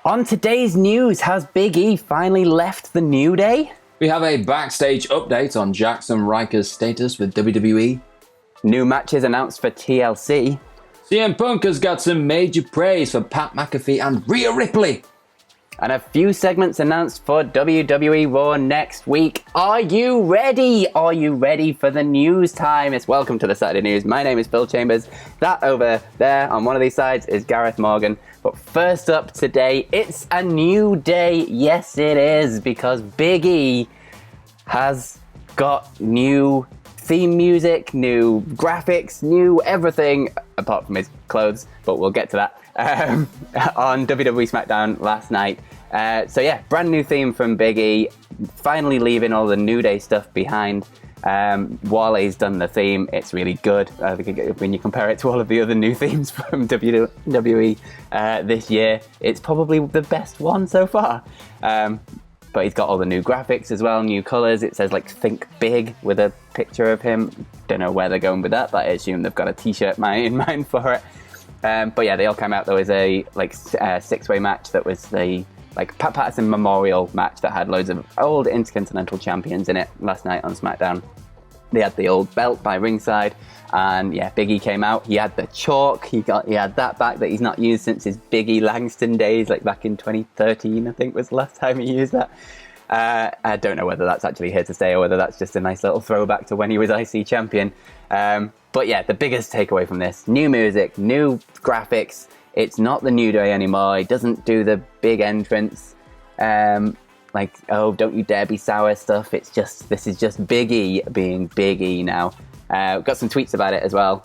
On today's news, has Big E finally left the New Day? We have a backstage update on Jaxson Ryker's status with WWE. New matches announced for TLC. CM Punk has got some major praise for Pat McAfee and Rhea Ripley. And a few segments announced for WWE Raw next week. Are you ready? Are you ready for the news time? It's welcome to the Saturday News. My name is Phil Chambers. That over there on one of these sides is Gareth Morgan. But first up today, it's a new day. Yes, it is, because Big E has got new theme music, new graphics, new everything, apart from his clothes, but we'll get to that, on WWE SmackDown last night. Brand new theme from Big E, finally leaving all the New Day stuff behind. Wale's done the theme. It's really good. When you compare it to all of the other new themes from WWE this year, it's probably the best one so far. But he's got all the new graphics as well, new colours. It says Think Big with a picture of him. Don't know where they're going with that, but I assume they've got a t-shirt in mind for it. They all came out. There was a six-way match that was the Pat Patterson memorial match that had loads of old Intercontinental champions in it last night on SmackDown. They had the old belt by ringside, and Big E came out. He had the chalk. He had that back that he's not used since his Big E Langston days, back in 2013, I think was the last time he used that. I don't know whether that's actually here to stay or whether that's just a nice little throwback to when he was IC champion. The biggest takeaway from this: new music, new graphics. It's not the New Day anymore. It doesn't do the big entrance, don't you dare be sour stuff. This is just Big E being Big E now. Got some tweets about it as well.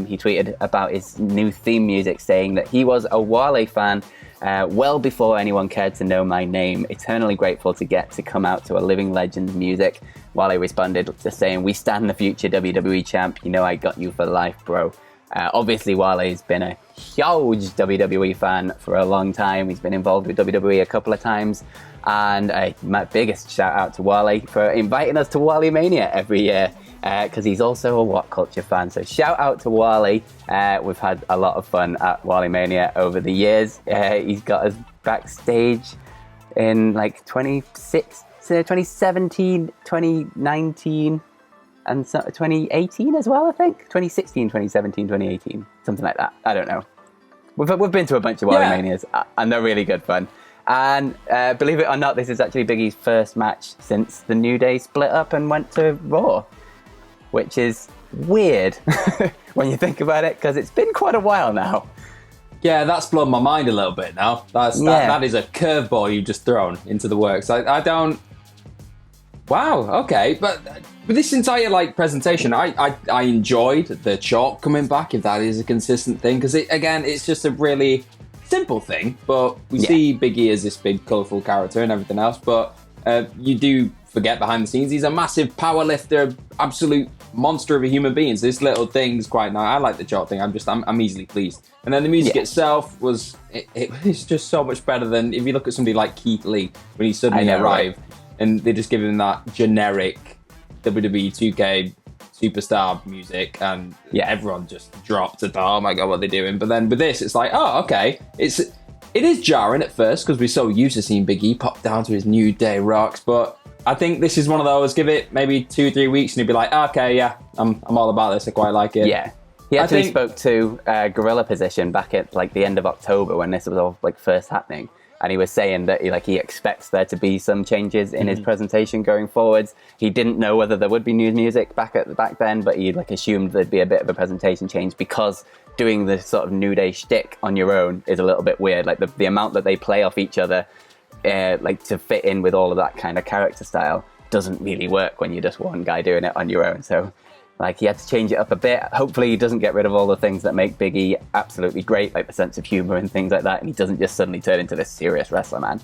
He tweeted about his new theme music, saying that he was a Wale fan well before anyone cared to know my name. Eternally grateful to get to come out to a living legend's music. Wale responded just saying, "We stand the future WWE champ. You know I got you for life, bro." Obviously, Wale's been a huge WWE fan for a long time. He's been involved with WWE a couple of times. And my biggest shout out to Wale for inviting us to Wale Mania every year, because he's also a WhatCulture fan. So shout out to Wale. We've had a lot of fun at Wale Mania over the years. He's got us backstage in 2017, 2019. And 2018 as well, I think. 2016, 2017, 2018. Something like that. I don't know. We've been to a bunch of Wale Manias, and they're really good fun. And believe it or not, this is actually Big E's first match since the New Day split up and went to Raw, which is weird when you think about it, because it's been quite a while now. Yeah, that's blown my mind a little bit now. That is a curveball you've just thrown into the works. I don't... Wow, okay. But with this entire presentation, I enjoyed the chalk coming back, if that is a consistent thing, because it's just a really simple thing, but we see Big E as this big colourful character and everything else, but you do forget behind the scenes he's a massive power lifter, absolute monster of a human being. So this little thing's quite nice. I like the chalk thing. I'm easily pleased. And then the music itself was it's just so much better than if you look at somebody like Keith Lee when he suddenly arrived. Right? And they just give him that generic WWE 2K superstar music, and everyone just dropped and thought, "Oh my god, what are they doing?" But then with this, it's like, "Oh, okay." It is jarring at first because we're so used to seeing Big E pop down to his New Day rocks. But I think this is one of those. Give it maybe 2-3 weeks, and you'll be like, "Okay, yeah, I'm all about this. I quite like it." Yeah. He actually spoke to Gorilla Position back at the end of October when this was all first happening. And he was saying that he expects there to be some changes in his presentation going forwards. He didn't know whether there would be new music back then, but he assumed there'd be a bit of a presentation change, because doing the sort of New Day shtick on your own is a little bit weird. The amount that they play off each other, to fit in with all of that kind of character style, doesn't really work when you're just one guy doing it on your own. So he had to change it up a bit. Hopefully he doesn't get rid of all the things that make Big E absolutely great, like the sense of humor and things like that, and he doesn't just suddenly turn into this serious wrestler man,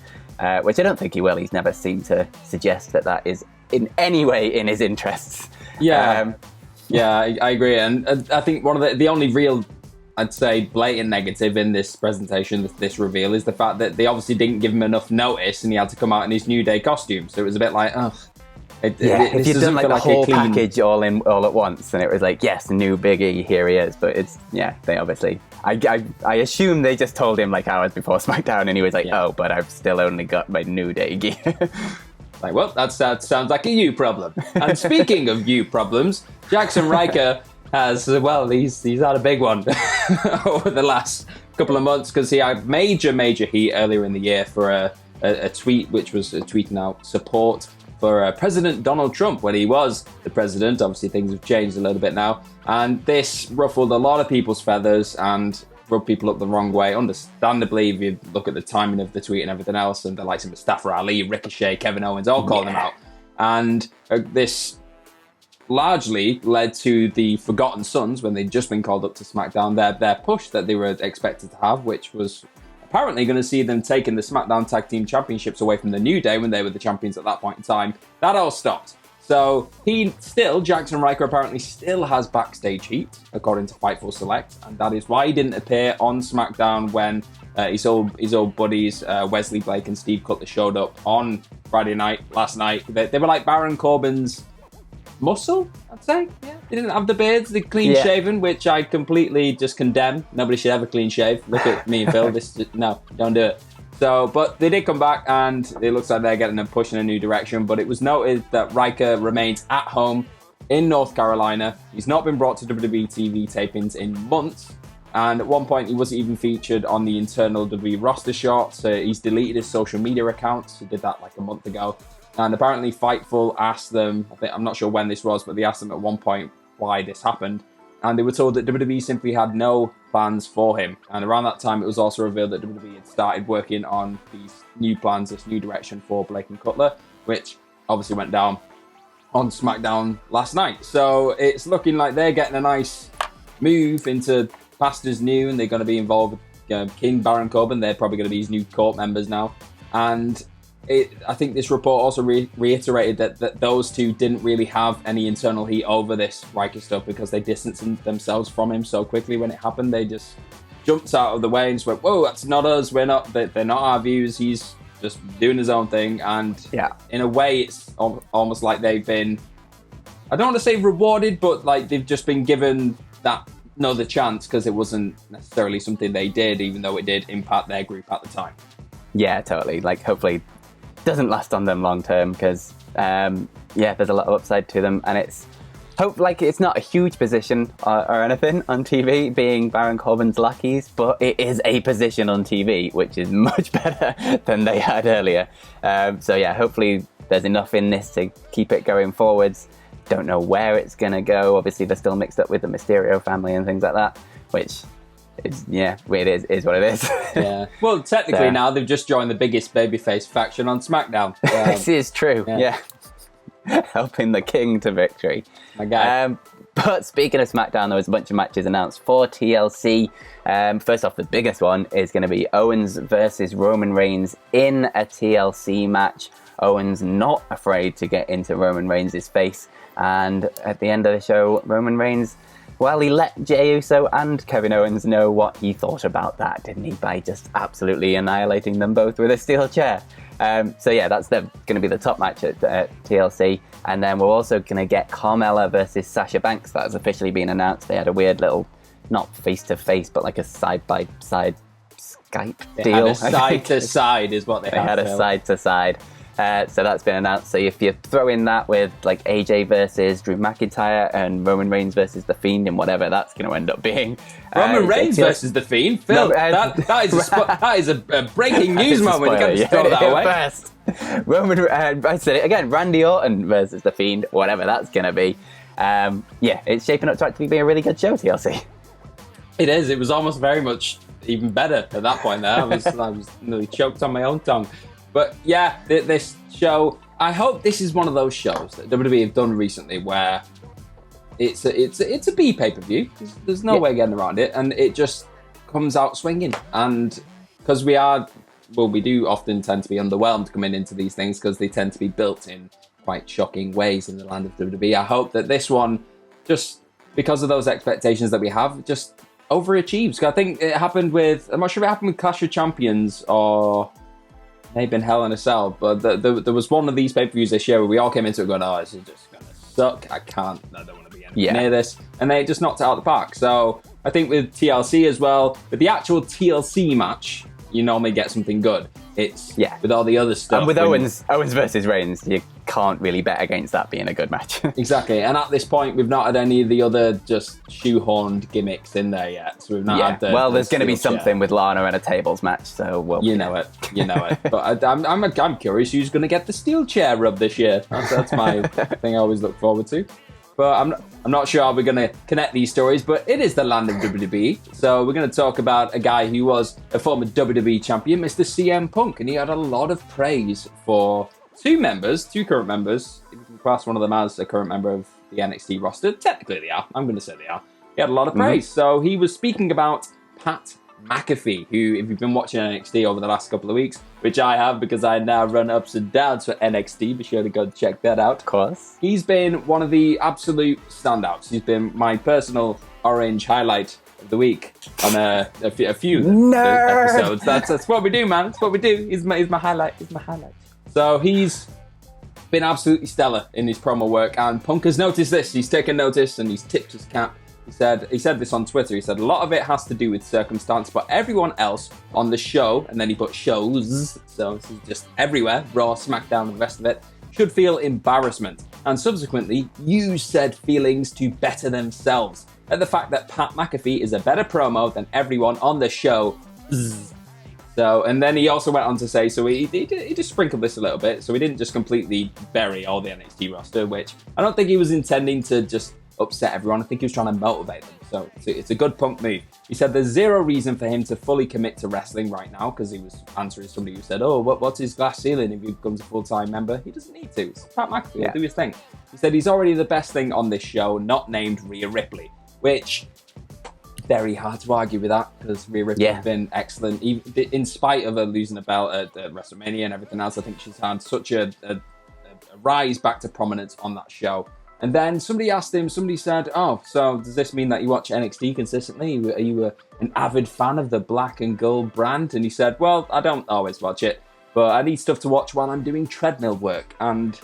which I don't think he will. He's never seemed to suggest that is in any way in his interests. I agree. And I think one of the only real, I'd say, blatant negative in this presentation, this reveal, is the fact that they obviously didn't give him enough notice and he had to come out in his New Day costume. So it was a bit like, oh, If you'd done like the whole package all at once, and it was like, yes, new biggie, here he is. But it's they obviously. I assume they just told him like hours before SmackDown, and he was like, oh, but I've still only got my New Day gear. Like, well, that sounds like a you problem. And speaking of you problems, Jaxson Ryker has, well, he's had a big one over the last couple of months because he had major heat earlier in the year for a tweet, which was tweeting out support for President Donald Trump when he was the president. Obviously, things have changed a little bit now. And this ruffled a lot of people's feathers and rubbed people up the wrong way. Understandably, if you look at the timing of the tweet and everything else, and the likes of Mustafa Ali, Ricochet, Kevin Owens, all calling them out. And this largely led to the Forgotten Sons, when they'd just been called up to SmackDown, their push that they were expected to have, which was apparently going to see them taking the SmackDown Tag Team Championships away from the New Day when they were the champions at that point in time. That all stopped. So Jaxson Ryker apparently still has backstage heat, according to Fightful Select, and that is why he didn't appear on SmackDown when his old buddies Wesley Blake and Steve Cutler showed up on Friday night, last night. They were like Baron Corbin's muscle, I'd say. Yeah. They didn't have the beards, they're clean shaven, which I completely just condemn. Nobody should ever clean shave. Look at me and Phil. No, don't do it. So, but they did come back, and it looks like they're getting a push in a new direction. But it was noted that Ryker remains at home in North Carolina. He's not been brought to WWE TV tapings in months. And at one point, he wasn't even featured on the internal WWE roster shot. So he's deleted his social media accounts. He did that like a month ago. And apparently Fightful asked them, I'm not sure when this was, but they asked them at one point why this happened. And they were told that WWE simply had no plans for him. And around that time, it was also revealed that WWE had started working on these new plans, this new direction for Blake and Cutler, which obviously went down on SmackDown last night. So it's looking like they're getting a nice move into pastures new, and they're going to be involved with King Baron Corbin. They're probably going to be his new court members now. And I think this report also reiterated that those two didn't really have any internal heat over this Ryker stuff because they distanced themselves from him so quickly when it happened. They just jumped out of the way and just went, whoa, that's not us. They're not our views. He's just doing his own thing. And in a way, it's almost like they've been, I don't want to say rewarded, but like they've just been given that another chance because it wasn't necessarily something they did, even though it did impact their group at the time. Yeah, totally. Like, hopefully doesn't last on them long term because there's a lot of upside to them, and it's not a huge position or anything on TV being Baron Corbin's lackeys, but it is a position on TV which is much better than they had earlier. Hopefully there's enough in this to keep it going forwards. Don't know where it's gonna go. Obviously they're still mixed up with the Mysterio family and things like that, which is what it is. Yeah. Well, technically now they've just joined the biggest babyface faction on SmackDown. This is true. Yeah. Helping the king to victory. My guy. But speaking of SmackDown, there was a bunch of matches announced for TLC. First off, the biggest one is going to be Owens versus Roman Reigns in a TLC match. Owens not afraid to get into Roman Reigns' face. And at the end of the show, Roman Reigns, well, he let Jey Uso and Kevin Owens know what he thought about that, didn't he? By just absolutely annihilating them both with a steel chair. That's going to be the top match at TLC. And then we're also going to get Carmella versus Sasha Banks. That has officially been announced. They had a weird little, not face-to-face, but like a side-by-side Skype deal. Had a side-to-side is what they had. They had a side-to-side. So that's been announced. So if you throw in that with like AJ versus Drew McIntyre and Roman Reigns versus The Fiend and whatever that's going to end up being. Roman Reigns versus The Fiend? Phil, that is a breaking news moment. You can't just throw that away. First. I said it again, Randy Orton versus The Fiend, whatever that's going to be. It's shaping up to actually be a really good show, TLC. It is. It was almost very much even better at that point there. I was nearly choked on my own tongue. But yeah, this show, I hope this is one of those shows that WWE have done recently where it's a B pay-per-view. There's no way getting around it, and it just comes out swinging. And because we do often tend to be underwhelmed coming into these things because they tend to be built in quite shocking ways in the land of WWE. I hope that this one, just because of those expectations that we have, just overachieves. I think it happened with, I'm not sure if it happened with Clash of Champions or They've been hell in a cell, but there was one of these pay-per-views this year where we all came into it going, oh, this is just going to suck. I don't want to be anywhere near this. And they just knocked it out of the park. So I think with TLC as well, with the actual TLC match, you normally get something good. It's with all the other stuff. And with Owens versus Reigns, you can't really bet against that being a good match. Exactly. And at this point, we've not had any of the other just shoehorned gimmicks in there yet. So we've not had there's going to be something with Lana and a tables match. So you know it. But I'm curious who's going to get the steel chair rub this year. That's my thing I always look forward to. But I'm not sure how we're going to connect these stories, but it is the land of WWE. So we're going to talk about a guy who was a former WWE champion, Mr. CM Punk, and he had a lot of praise for two current members. If you can class one of them as a current member of the NXT roster, technically they are. I'm going to say they are. He had a lot of praise. So he was speaking about Pat McAfee, who, if you've been watching NXT over the last couple of weeks, which I have because I now run ups and downs for NXT, be sure to go check that out. Of course. He's been one of the absolute standouts. He's been my personal orange highlight of the week on a few episodes. That's what we do, man. That's what we do. He's my highlight. So he's been absolutely stellar in his promo work, and Punk has noticed this. He's taken notice and he's tipped his cap. He said this on Twitter. He said, a lot of it has to do with circumstance, but everyone else on the show, and then he put shows, so this is just everywhere, Raw, SmackDown, and the rest of it, should feel embarrassment, and subsequently use said feelings to better themselves at the fact that Pat McAfee is a better promo than everyone on the show. So, and then he also went on to say, so he just sprinkled this a little bit, so he didn't just completely bury all the NXT roster, which I don't think he was intending to just upset everyone. I think he was trying to motivate them. So it's a good Punk move. He said there's zero reason for him to fully commit to wrestling right now, because he was answering somebody who said, oh, what's his glass ceiling if he becomes a full-time member? He doesn't need to. It's Pat McAfee. He'll do his thing. He said he's already the best thing on this show, not named Rhea Ripley, which very hard to argue with that, because Rhea Ripley has been excellent. Even in spite of her losing a belt at WrestleMania and everything else, I think she's had such a rise back to prominence on that show. And then somebody said, oh, so does this mean that you watch NXT consistently? Are you an avid fan of the black and gold brand? And he said, well, I don't always watch it, but I need stuff to watch while I'm doing treadmill work. And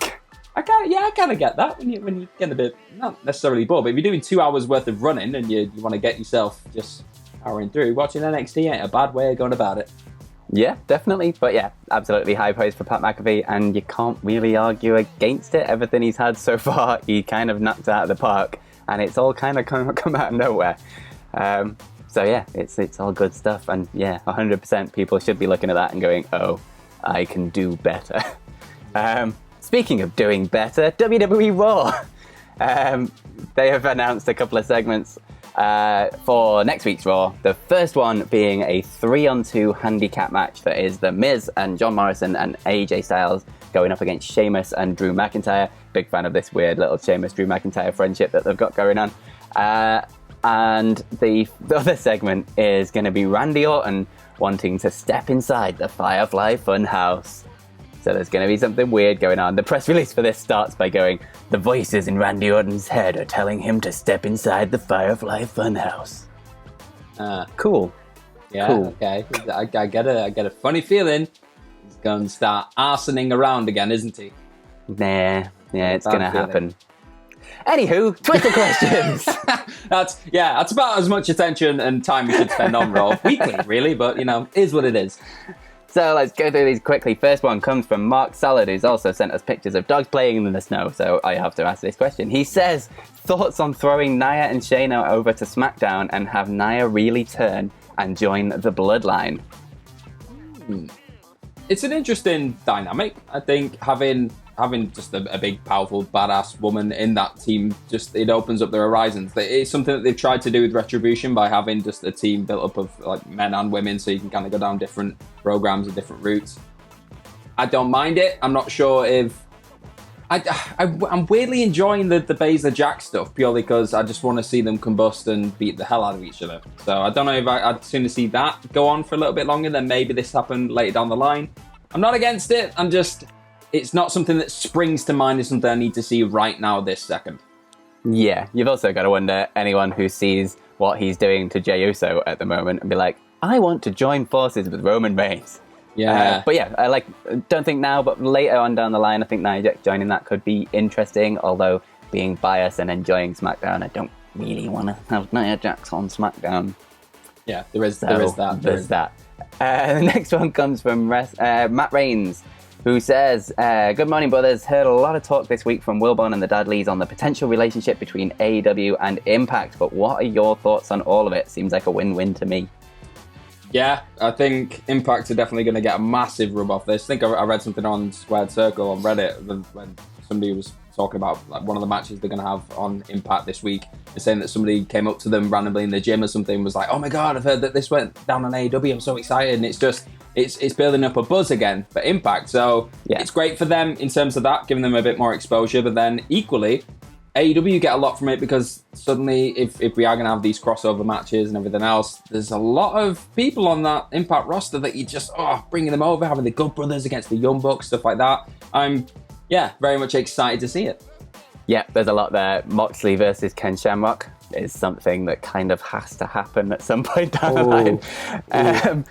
I kind of get that when you get a bit, not necessarily bored, but if you're doing 2 hours worth of running and you want to get yourself just powering through, watching NXT ain't a bad way of going about it. Yeah, definitely. But yeah, absolutely high praise for Pat McAfee, and you can't really argue against it. Everything he's had so far, he kind of knocked out of the park, and it's all kind of come out of nowhere. So yeah, it's all good stuff, and yeah, 100% people should be looking at that and going, oh, I can do better. Speaking of doing better, WWE Raw. They have announced a couple of segments for next week's Raw. The first one being a 3-on-2 handicap match that is The Miz and John Morrison and AJ Styles going up against Sheamus and Drew McIntyre. Big fan of this weird little Sheamus-Drew McIntyre friendship that they've got going on. And the other segment is going to be Randy Orton wanting to step inside the Firefly Funhouse. So there's going to be something weird going on. The press release for this starts by going, the voices in Randy Orton's head are telling him to step inside the Firefly Funhouse. Cool. Yeah, cool. Okay. I get a funny feeling he's going to start arsoning around again, isn't he? Nah, yeah, it's going to happen. Anywho, Twitter questions. That's about as much attention and time we should spend on Raw weekly, really, but, is what it is. So let's go through these quickly. First one comes from Mark Salad, who's also sent us pictures of dogs playing in the snow, so I have to ask this question. He says, thoughts on throwing Nia and Shayna over to SmackDown and have Nia really turn and join the Bloodline? It's an interesting dynamic. I think having just a big, powerful, badass woman in that team, it opens up their horizons. It's something that they've tried to do with Retribution by having just a team built up of like men and women, so you can kind of go down different programs and different routes. I don't mind it. I'm not sure if... I'm weirdly enjoying the Baszler Jack stuff, purely because I just want to see them combust and beat the hell out of each other. So I don't know if I'd sooner see that go on for a little bit longer, then maybe this happen later down the line. I'm not against it. It's not something that springs to mind as something I need to see right now this second. Yeah, you've also got to wonder anyone who sees what he's doing to Jey Uso at the moment and be like, I want to join forces with Roman Reigns. Yeah. But yeah, I don't think now, but later on down the line, I think Nia Jax joining that could be interesting. Although being biased and enjoying SmackDown, I don't really want to have Nia Jax on SmackDown. Yeah, there is that. The next one comes from Matt Reigns, who says, good morning, brothers. Heard a lot of talk this week from Wilborn and the Dudleys on the potential relationship between AEW and Impact, but what are your thoughts on all of it? Seems like a win-win to me. Yeah, I think Impact are definitely going to get a massive rub off this. I think I read something on Squared Circle on Reddit when somebody was talking about one of the matches they're going to have on Impact this week. They're saying that somebody came up to them randomly in the gym or something, was like, oh my God, I've heard that this went down on AEW. I'm so excited. And it's building up a buzz again for Impact. So It's great for them in terms of that, giving them a bit more exposure. But then equally, AEW get a lot from it because suddenly if we are going to have these crossover matches and everything else, there's a lot of people on that Impact roster that you just, bringing them over, having the Good Brothers against the Young Bucks, stuff like that. I'm, very much excited to see it. Yeah, there's a lot there. Moxley versus Ken Shamrock is something that kind of has to happen at some point down the line.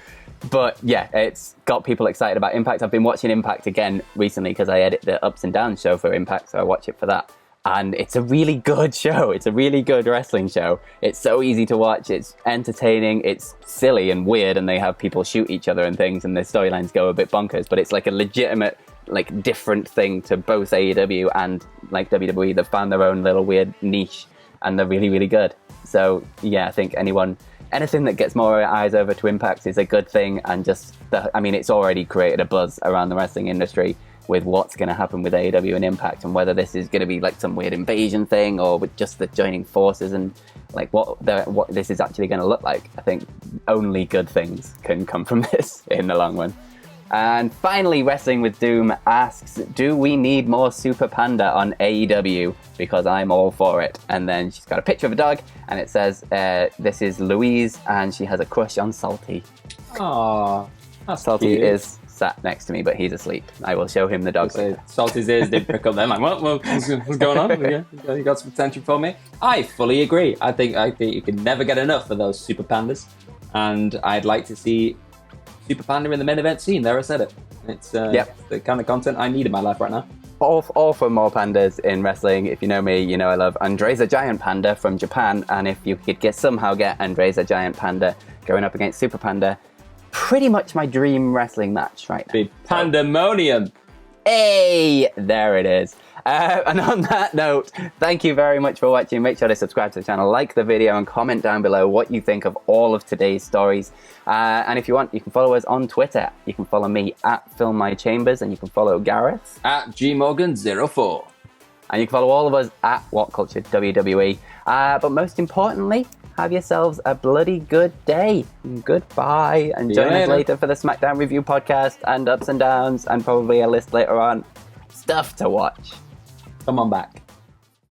But yeah, it's got people excited about Impact. I've been watching Impact again recently because I edit the Ups and Downs show for Impact, so I watch it for that. And it's a really good show. It's a really good wrestling show. It's so easy to watch. It's entertaining. It's silly and weird, and they have people shoot each other and things, and the storylines go a bit bonkers. But it's like a legitimate, different thing to both AEW and WWE. They've found their own little weird niche, and they're really, really good. So yeah, I think anything that gets more eyes over to Impact is a good thing. And it's already created a buzz around the wrestling industry with what's going to happen with AEW and Impact, and whether this is going to be some weird invasion thing or with just the joining forces and what this is actually going to look like. I think only good things can come from this in the long run. And finally, Wrestling with Doom asks, do we need more Super Panda on AEW? Because I'm all for it. And then she's got a picture of a dog, and it says, this is Louise, and she has a crush on Salty. Aww, that's Salty cute. is sat next to me, but he's asleep. I will show him the dog. Salty's ears did pick up them. Like, what's going on? Yeah, you got some attention for me? I fully agree. I think you can never get enough of those Super Pandas, and I'd like to see Super Panda in the main event scene. There, I said it. It's the kind of content I need in my life right now. All for more pandas in wrestling. If you know me, you know I love Andreza Giant Panda from Japan, and if you could somehow get Andreza Giant Panda going up against Super Panda, pretty much my dream wrestling match right now. Be pandemonium. Hey, there it is. And on that note, thank you very much for watching. Make sure to subscribe to the channel, like the video, and comment down below what you think of all of today's stories. And if you want, you can follow us on Twitter. You can follow me at FilmMyChambers, and you can follow Gareth at GMorgan04. And you can follow all of us at WhatCulture WWE. But most importantly, have yourselves a bloody good day. Goodbye. And join us later for the SmackDown Review podcast and Ups and Downs, and probably a list later on. Stuff to watch. Come on back.